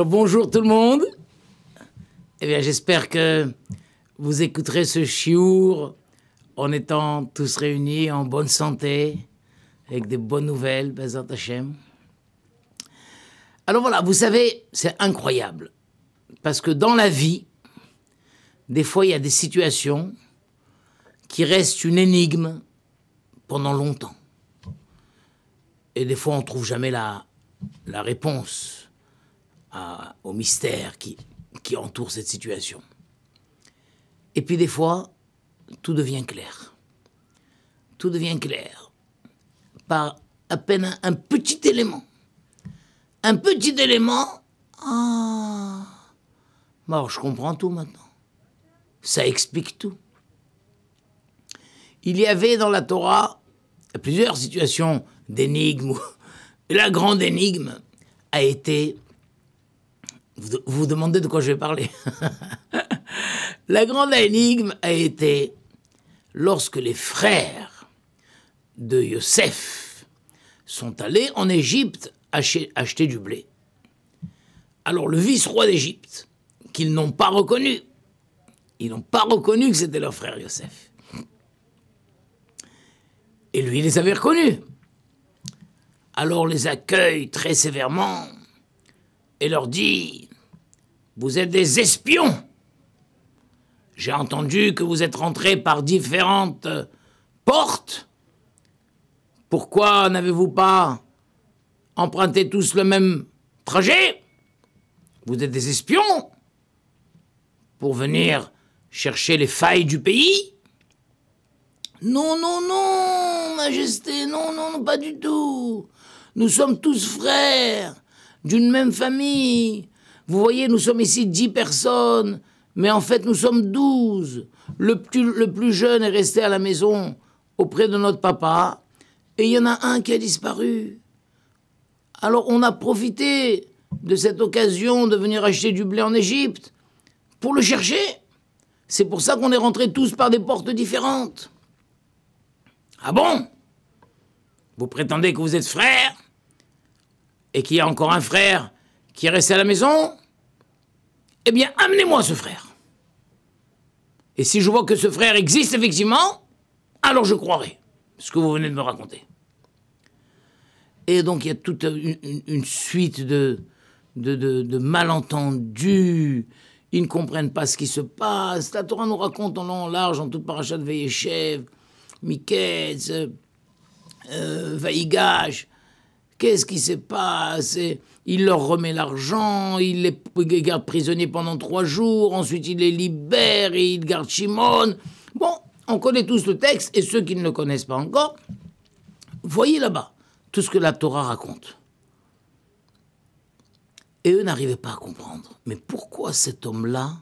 Alors bonjour tout le monde. Eh bien j'espère que vous écouterez ce chiour en étant tous réunis en bonne santé, avec des bonnes nouvelles, Bezat Hashem. Alors voilà, vous savez, c'est incroyable. Parce que dans la vie, des fois il y a des situations qui restent une énigme pendant longtemps. Et des fois on ne trouve jamais la réponse au mystère qui entoure cette situation. Et puis des fois, tout devient clair. Tout devient clair par à peine un petit élément. Un petit élément, bon, alors je comprends tout maintenant. Ça explique tout. Il y avait dans la Torah plusieurs situations d'énigmes. La grande énigme a été... Vous vous demandez de quoi je vais parler. La grande énigme a été lorsque les frères de Yosef sont allés en Égypte acheter du blé. Alors le vice-roi d'Égypte, qu'ils n'ont pas reconnu, ils n'ont pas reconnu que c'était leur frère Yosef. Et lui, il les avait reconnus. Alors les accueille très sévèrement et leur dit... Vous êtes des espions. J'ai entendu que vous êtes rentrés par différentes portes. Pourquoi n'avez-vous pas emprunté tous le même trajet? Vous êtes des espions pour venir chercher les failles du pays? Non, non, non, Majesté, non, non, non, pas du tout. Nous sommes tous frères, d'une même famille. Vous voyez, nous sommes ici 10 personnes, mais en fait, nous sommes 12. Le plus jeune est resté à la maison auprès de notre papa, et il y en a un qui a disparu. Alors, on a profité de cette occasion de venir acheter du blé en Égypte pour le chercher. C'est pour ça qu'on est rentrés tous par des portes différentes. Ah bon? Vous prétendez que vous êtes frères et qu'il y a encore un frère qui est resté à la maison? Eh bien, amenez-moi ce frère. Et si je vois que ce frère existe effectivement, alors je croirai ce que vous venez de me raconter. Et donc, il y a toute une suite de malentendus. Ils ne comprennent pas ce qui se passe. La Torah nous raconte en long, en large, en toute parachat de Vayeshev, Miketz, Vaïgash. Qu'est-ce qui se passe? Il leur remet l'argent, il les garde prisonniers pendant 3 jours, ensuite il les libère et il garde Shimon. Bon, on connaît tous le texte, et ceux qui ne le connaissent pas encore, voyez là-bas tout ce que la Torah raconte. Et eux n'arrivaient pas à comprendre. Mais pourquoi cet homme-là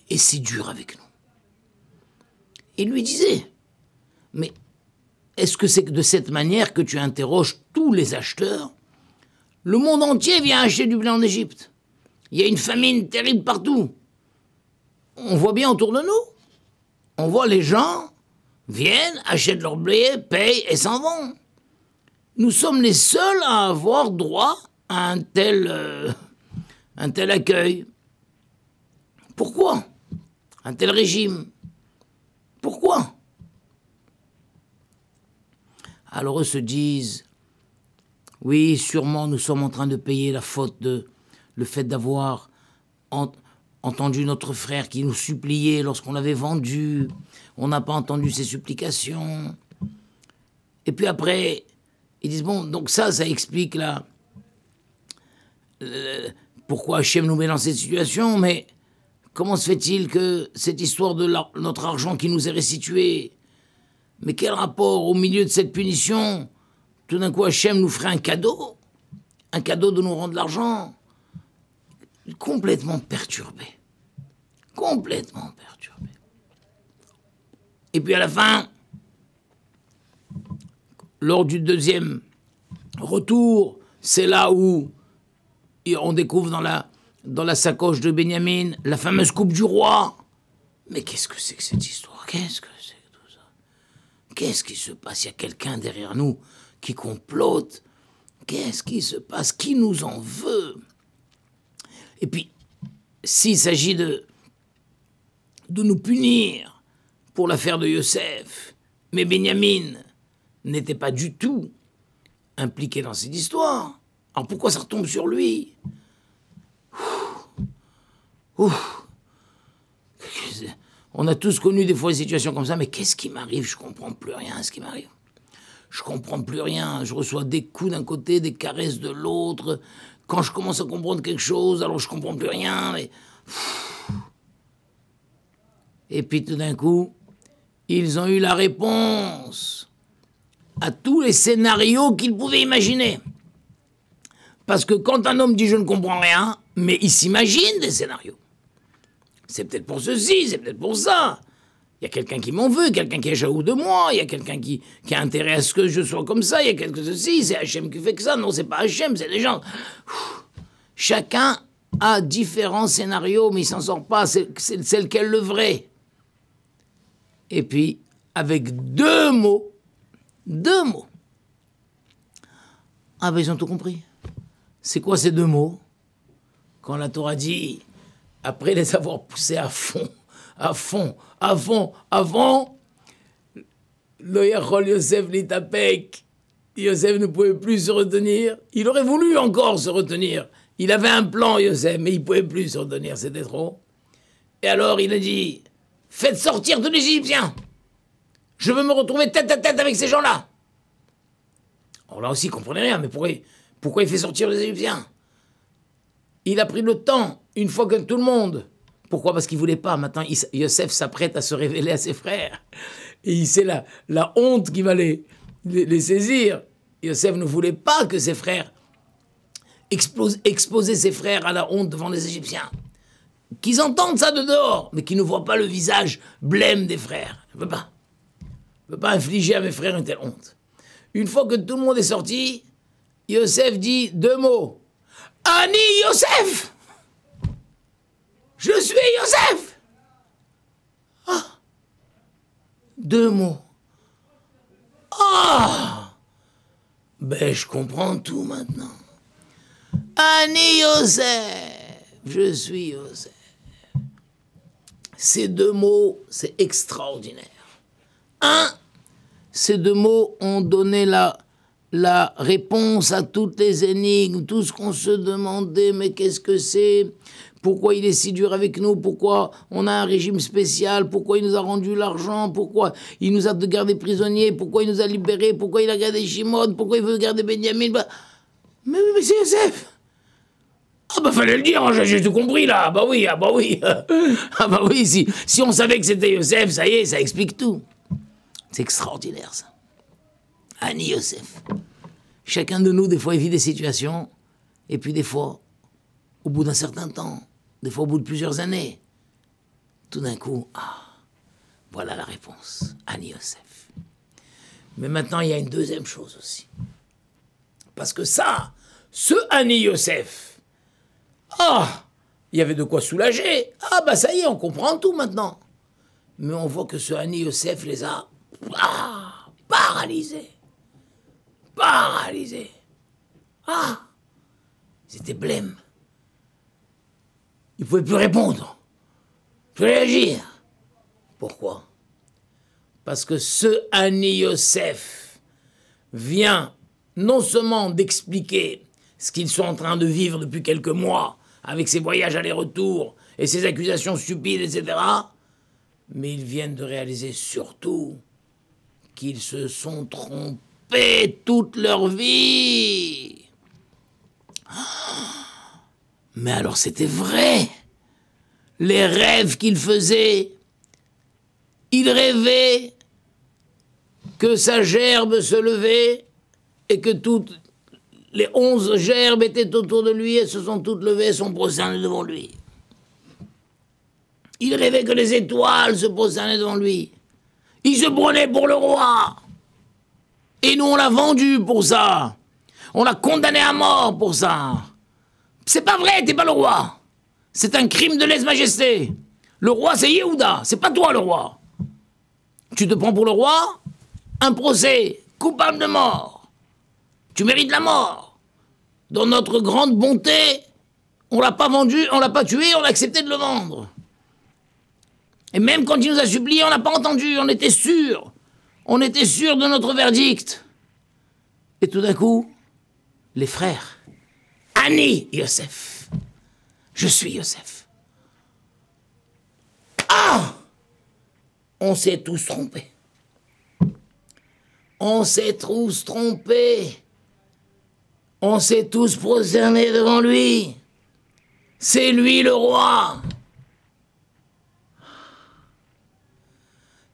est si dur avec nous? Il lui disait, mais est-ce que c'est de cette manière que tu interroges tous les acheteurs? Le monde entier vient acheter du blé en Égypte. Il y a une famine terrible partout. On voit bien autour de nous. On voit les gens viennent, achètent leur blé, payent et s'en vont. Nous sommes les seuls à avoir droit à un tel accueil. Pourquoi? Un tel régime. Pourquoi? Alors eux se disent, oui, sûrement nous sommes en train de payer la faute de le fait d'avoir entendu notre frère qui nous suppliait lorsqu'on l'avait vendu. On n'a pas entendu ses supplications. Et puis après, ils disent, bon, donc ça explique là pourquoi Hachem nous met dans cette situation, mais comment se fait-il que cette histoire de notre argent qui nous est restitué, mais quel rapport au milieu de cette punition? Tout d'un coup, Hachem nous ferait un cadeau de nous rendre l'argent. Complètement perturbé. Complètement perturbé. Et puis à la fin, lors du deuxième retour, c'est là où on découvre dans la sacoche de Benjamin la fameuse coupe du roi. Mais qu'est-ce que c'est que cette histoire? Qu'est-ce que c'est que tout ça? Qu'est-ce qui se passe? Il y a quelqu'un derrière nous qui complote. Qu'est-ce qui se passe? Qui nous en veut? Et puis, s'il s'agit de nous punir pour l'affaire de Yosef, mais Benjamin n'était pas du tout impliqué dans cette histoire. Alors pourquoi ça retombe sur lui? On a tous connu des fois des situations comme ça, mais qu'est-ce qui m'arrive? Je comprends plus rien à ce qui m'arrive. Je comprends plus rien. Je reçois des coups d'un côté, des caresses de l'autre. Quand je commence à comprendre quelque chose, alors je comprends plus rien. Mais... Et puis tout d'un coup, ils ont eu la réponse à tous les scénarios qu'ils pouvaient imaginer. Parce que quand un homme dit « je ne comprends rien », mais il s'imagine des scénarios. C'est peut-être pour ceci, c'est peut-être pour ça. Il y a quelqu'un qui m'en veut, quelqu'un qui est jaloux de moi, il y a quelqu'un qui a intérêt à ce que je sois comme ça, il y a quelque ceci, c'est Hachem qui fait que ça. Non, c'est pas Hachem, c'est les gens. Chacun a différents scénarios, mais il s'en sort pas, c'est lequel le vrai. Et puis, avec deux mots. Ah ben ils ont tout compris. C'est quoi ces deux mots? Quand la Torah dit, après les avoir poussés à fond, lo yachol Yosef litapek, Yosef ne pouvait plus se retenir. Il aurait voulu encore se retenir. Il avait un plan, Yosef, mais il ne pouvait plus se retenir, c'était trop. Et alors il a dit, faites sortir tous les Égyptiens. Je veux me retrouver tête à tête avec ces gens-là. Alors là aussi, il ne comprenait rien, mais pourquoi il fait sortir les Égyptiens? Il a pris le temps, une fois que tout le monde... Pourquoi? Parce qu'il ne voulait pas. Maintenant, Yosef s'apprête à se révéler à ses frères. Et il sait la honte qui va les saisir. Yosef ne voulait pas que ses frères... exposer ses frères à la honte devant les Égyptiens. Qu'ils entendent ça de dehors, mais qu'ils ne voient pas le visage blême des frères. Je ne peux pas infliger à mes frères une telle honte. Une fois que tout le monde est sorti, Yosef dit deux mots. Ani Yosef! Je suis Yosef! Ah! Deux mots. Ah! Ben, je comprends tout maintenant. Ani Yosef! Je suis Yosef. Ces deux mots, c'est extraordinaire. Ces deux mots ont donné la réponse à toutes les énigmes, tout ce qu'on se demandait, mais qu'est-ce que c'est? Pourquoi il est si dur avec nous? Pourquoi on a un régime spécial? Pourquoi il nous a rendu l'argent? Pourquoi il nous a gardés prisonniers? Pourquoi il nous a libérés? Pourquoi il a gardé Shimon? Pourquoi il veut garder Benjamin? Mais c'est Yosef! Ah bah fallait le dire, j'ai tout compris là. Ah bah oui. Ah bah oui, si on savait que c'était Yosef, ça y est, ça explique tout. C'est extraordinaire ça. Ani Yosef. Chacun de nous, des fois, il vit des situations, et puis des fois, au bout d'un certain temps, des fois au bout de plusieurs années, tout d'un coup, voilà la réponse. Ani Yosef. Mais maintenant, il y a une deuxième chose aussi. Parce que ça, ce Ani Yosef, il y avait de quoi soulager. Ah bah ça y est, on comprend tout maintenant. Mais on voit que ce Ani Yosef les a paralysés. Ils étaient blêmes. Ils ne pouvaient plus répondre, plus réagir. Pourquoi? Parce que ce Ani Yosef vient non seulement d'expliquer ce qu'ils sont en train de vivre depuis quelques mois, avec ces voyages aller-retour et ces accusations stupides, etc., mais ils viennent de réaliser surtout qu'ils se sont trompés toute leur vie. Mais alors c'était vrai. Les rêves qu'ils faisaient, il rêvait que sa gerbe se levait et que toutes les 11 gerbes étaient autour de lui et se sont toutes levées et sont prosternées devant lui. Il rêvait que les étoiles se prosternaient devant lui. Il se prenait pour le roi. Et nous, on l'a vendu pour ça. On l'a condamné à mort pour ça. C'est pas vrai, t'es pas le roi. C'est un crime de lèse-majesté. Le roi, c'est Yehuda. C'est pas toi, le roi. Tu te prends pour le roi? Un procès, coupable de mort. Tu mérites la mort. Dans notre grande bonté, On l'a pas vendu, on l'a pas tué, on a accepté de le vendre. Et même quand il nous a supplié, on n'a pas entendu, on était sûr. On était sûr de notre verdict. Et tout d'un coup, les frères, Annie, Yosef. Je suis Yosef. Ah! On s'est tous trompés. On s'est tous trompés. On s'est tous prosternés devant lui. C'est lui le roi.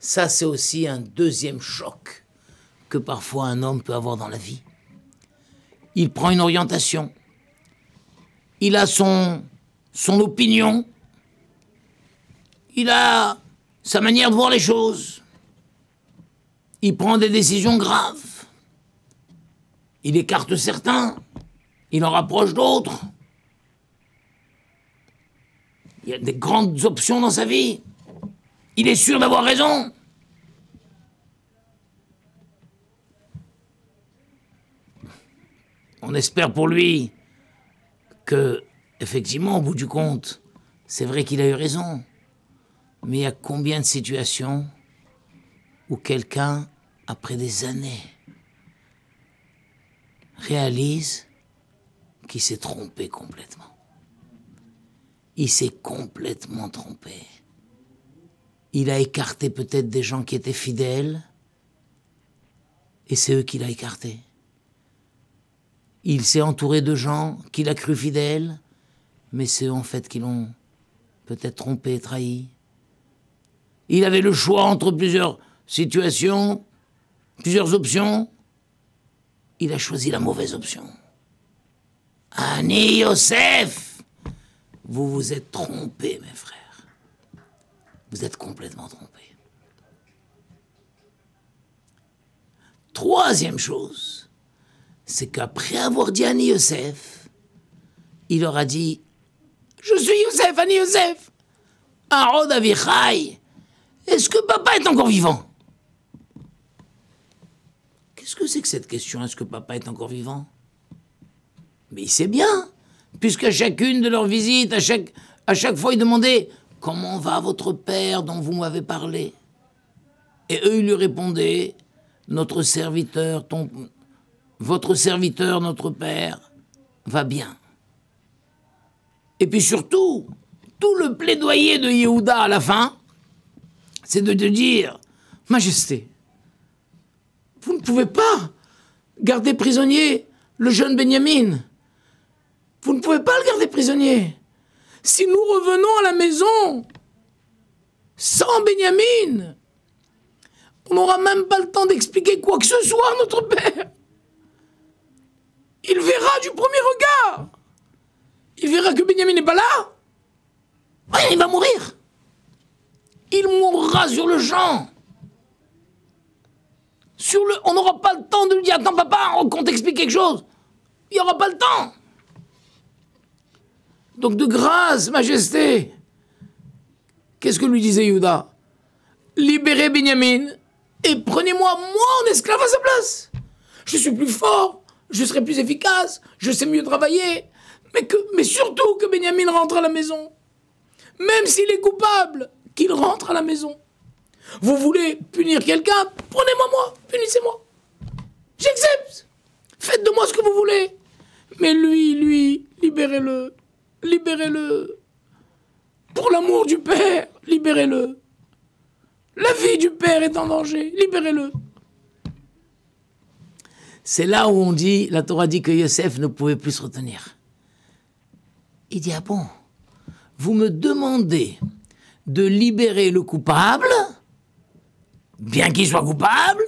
Ça, c'est aussi un deuxième choc que parfois un homme peut avoir dans la vie. Il prend une orientation. Il a son opinion. Il a sa manière de voir les choses. Il prend des décisions graves. Il écarte certains. Il en rapproche d'autres. Il y a des grandes options dans sa vie. Il est sûr d'avoir raison. On espère pour lui que, effectivement, au bout du compte, c'est vrai qu'il a eu raison. Mais il y a combien de situations où quelqu'un, après des années, réalise qu'il s'est trompé complètement. Il s'est complètement trompé. Il a écarté peut-être des gens qui étaient fidèles, et c'est eux qu'il a écartés. Il s'est entouré de gens qu'il a cru fidèles, mais c'est eux en fait qui l'ont peut-être trompé, trahi. Il avait le choix entre plusieurs situations, plusieurs options. Il a choisi la mauvaise option. Annie Yosef, vous vous êtes trompés, mes frères. Vous êtes complètement trompés. Troisième chose, c'est qu'après avoir dit Annie Yosef, il leur a dit « Je suis Yosef, Annie Yosef, Arod Avichai, est-ce que papa est encore vivant ?» Qu'est-ce que c'est que cette question, est-ce que papa est encore vivant? Mais il sait bien, puisqu'à chacune de leurs visites, à chaque fois, il demandait « Comment va votre père dont vous m'avez parlé ?» Et eux, ils lui répondaient « Notre serviteur, votre serviteur, notre père, va bien. » Et puis surtout, tout le plaidoyer de Yehuda à la fin, c'est de te dire « Majesté, vous ne pouvez pas garder prisonnier le jeune Benjamin. Vous ne pouvez pas le garder prisonnier. Si nous revenons à la maison sans Benjamin, on n'aura même pas le temps d'expliquer quoi que ce soit à notre père. Il verra du premier regard. Il verra que Benjamin n'est pas là. Ouais, il va mourir. Il mourra sur le champ. On n'aura pas le temps de lui dire « Attends papa, qu'on t'explique quelque chose ». Il n'y aura pas le temps. Donc de grâce, majesté, qu'est-ce que lui disait Yehuda? Libérez Benjamin et prenez-moi, moi, en esclave à sa place. Je suis plus fort, je serai plus efficace, je sais mieux travailler, mais surtout que Benjamin rentre à la maison. Même s'il est coupable, qu'il rentre à la maison. Vous voulez punir quelqu'un? Prenez-moi moi, punissez-moi. J'accepte. Faites de moi ce que vous voulez. Mais lui, libérez-le. Libérez-le. Pour l'amour du Père, libérez-le. La vie du Père est en danger, libérez-le. C'est là où on dit, la Torah dit que Yosef ne pouvait plus se retenir. Il dit, ah bon, vous me demandez de libérer le coupable, bien qu'il soit coupable.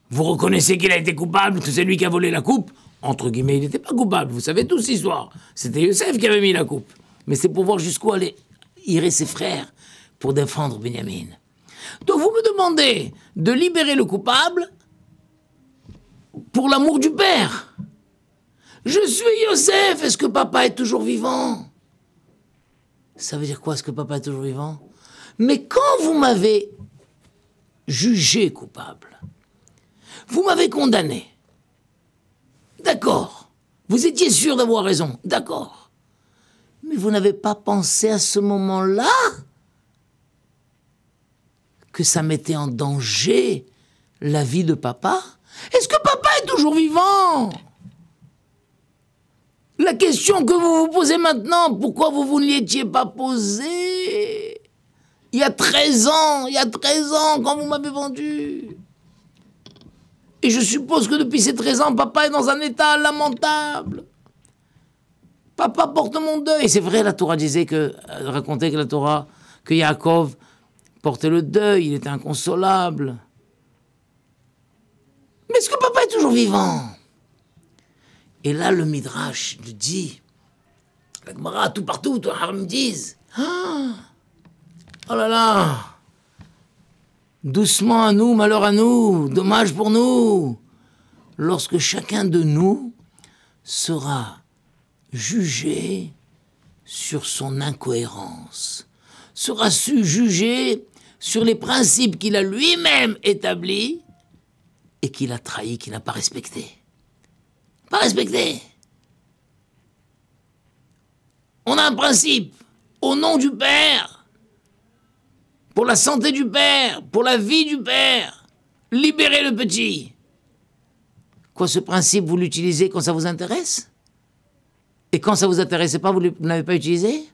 Vous reconnaissez qu'il a été coupable, que c'est lui qui a volé la coupe. Entre guillemets, il n'était pas coupable, vous savez toute cette histoire. C'était Yosef qui avait mis la coupe. Mais c'est pour voir jusqu'où iraient ses frères pour défendre Benjamin. Donc vous me demandez de libérer le coupable pour l'amour du Père. Je suis Yosef, est-ce que papa est toujours vivant? Ça veut dire quoi, est-ce que papa est toujours vivant? Mais quand vous m'avez jugé coupable, vous m'avez condamné. D'accord, Vous étiez sûr d'avoir raison, d'accord. Mais vous n'avez pas pensé à ce moment-là que ça mettait en danger la vie de papa? Est-ce que papa est toujours vivant? La question que vous vous posez maintenant, pourquoi vous ne l'étiez pas posée il y a 13 ans, quand vous m'avez vendu? Et je suppose que depuis ces 13 ans, papa est dans un état lamentable. Papa porte mon deuil. C'est vrai, la Torah disait racontait que la Torah, que Yaakov portait le deuil, il était inconsolable. Mais est-ce que papa est toujours vivant? Et là, le Midrash le dit, la Gemara, tout partout, tout me disent, oh là là, doucement à nous, malheur à nous, dommage pour nous, lorsque chacun de nous sera jugé sur son incohérence, sera jugé sur les principes qu'il a lui-même établis et qu'il a trahis, qu'il n'a pas respectés. Pas respecté. On a un principe, au nom du Père, pour la santé du Père, pour la vie du Père, libérer le petit. Quoi, ce principe, vous l'utilisez quand ça vous intéresse? Et quand ça vous intéressait pas, vous ne l'avez pas utilisé?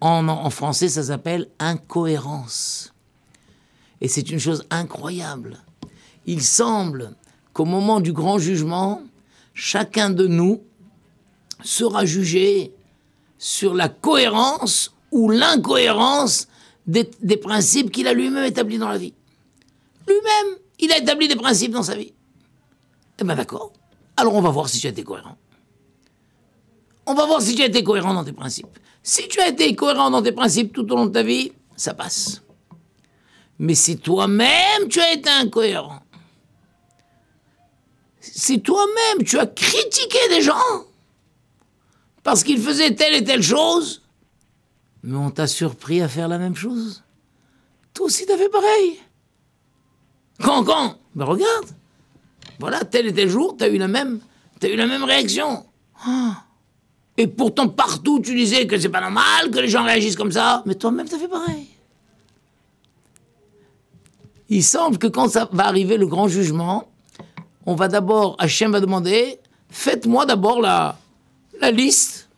En français, ça s'appelle incohérence. Et c'est une chose incroyable. Il semble qu'au moment du grand jugement, chacun de nous sera jugé sur la cohérence ou l'incohérence des principes qu'il a lui-même établis dans la vie. Lui-même, il a établi des principes dans sa vie. Eh bien d'accord, alors on va voir si tu as été cohérent. On va voir si tu as été cohérent dans tes principes. Si tu as été cohérent dans tes principes tout au long de ta vie, ça passe. Mais si toi-même tu as été incohérent, si toi-même tu as critiqué des gens parce qu'ils faisaient telle et telle chose, mais on t'a surpris à faire la même chose, toi aussi t'as fait pareil. Quand ben regarde, voilà, tel et tel jour, t'as eu la même réaction. Et pourtant partout tu disais que c'est pas normal que les gens réagissent comme ça, mais toi-même t'as fait pareil. Il semble que quand ça va arriver le grand jugement, on va d'abord, Hachem va demander, faites-moi d'abord la liste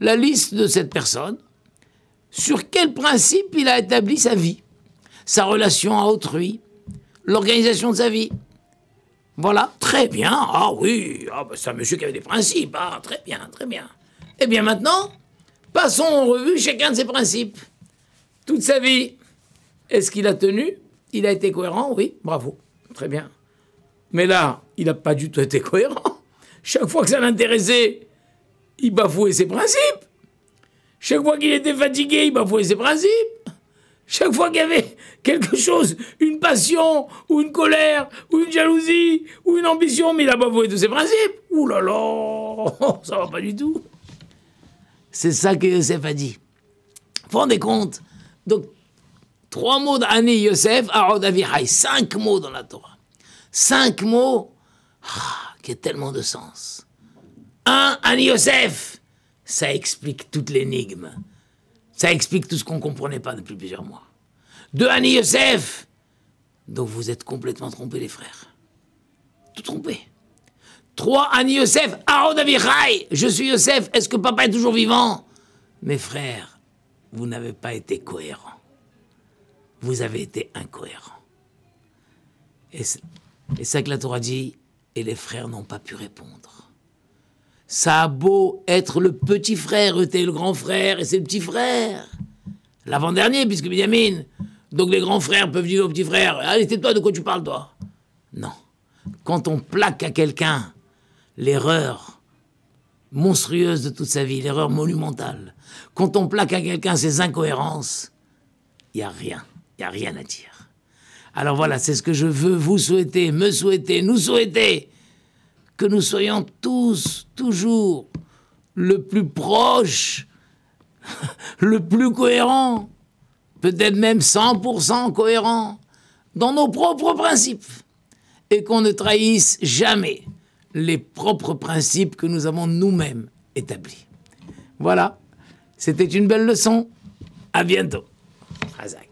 de cette personne, sur quel principe il a établi sa vie, sa relation à autrui, l'organisation de sa vie. Voilà, très bien, ah oui, c'est un monsieur qui avait des principes, très bien, très bien. Eh bien maintenant, passons en revue chacun de ses principes. Toute sa vie, est-ce qu'il a tenu? Il a été cohérent? Oui, bravo, très bien. Mais là, il n'a pas du tout été cohérent. Chaque fois que ça l'intéressait, il bafouait ses principes. Chaque fois qu'il était fatigué, il bafouait ses principes. Chaque fois qu'il y avait quelque chose, une passion, ou une colère, ou une jalousie, ou une ambition, mais il a bafoué tous ses principes. Ouh là là, ça va pas du tout. C'est ça que Yosef a dit. Vous vous rendez compte? Donc, 3 mots d'Ani Yosef, Arod Avichai, 5 mots dans la Torah. 5 mots qui ont tellement de sens. 1, Ani Yosef, ça explique toute l'énigme. Ça explique tout ce qu'on ne comprenait pas depuis plusieurs mois. 2, Ani Yosef, donc vous êtes complètement trompés les frères. Tout trompé. 3, Ani Yosef, Arod Avichai, je suis Yosef, est-ce que papa est toujours vivant? Mes frères, vous n'avez pas été cohérents. Vous avez été incohérents. Et c'est ça que la Torah dit, et les frères n'ont pas pu répondre. Ça a beau être le petit frère, était le grand frère, et c'est le petit frère. L'avant-dernier, puisque Binyamin. Donc les grands frères peuvent dire au petit frère, allez, tais-toi, de quoi tu parles, toi? Non. Quand on plaque à quelqu'un l'erreur monstrueuse de toute sa vie, l'erreur monumentale, quand on plaque à quelqu'un ses incohérences, il n'y a rien à dire. Alors voilà, c'est ce que je veux vous souhaiter, me souhaiter, nous souhaiter, que nous soyons tous, toujours, le plus proche, le plus cohérent, peut-être même 100% cohérent, dans nos propres principes, et qu'on ne trahisse jamais les propres principes que nous avons nous-mêmes établis. Voilà, c'était une belle leçon. À bientôt. Razak.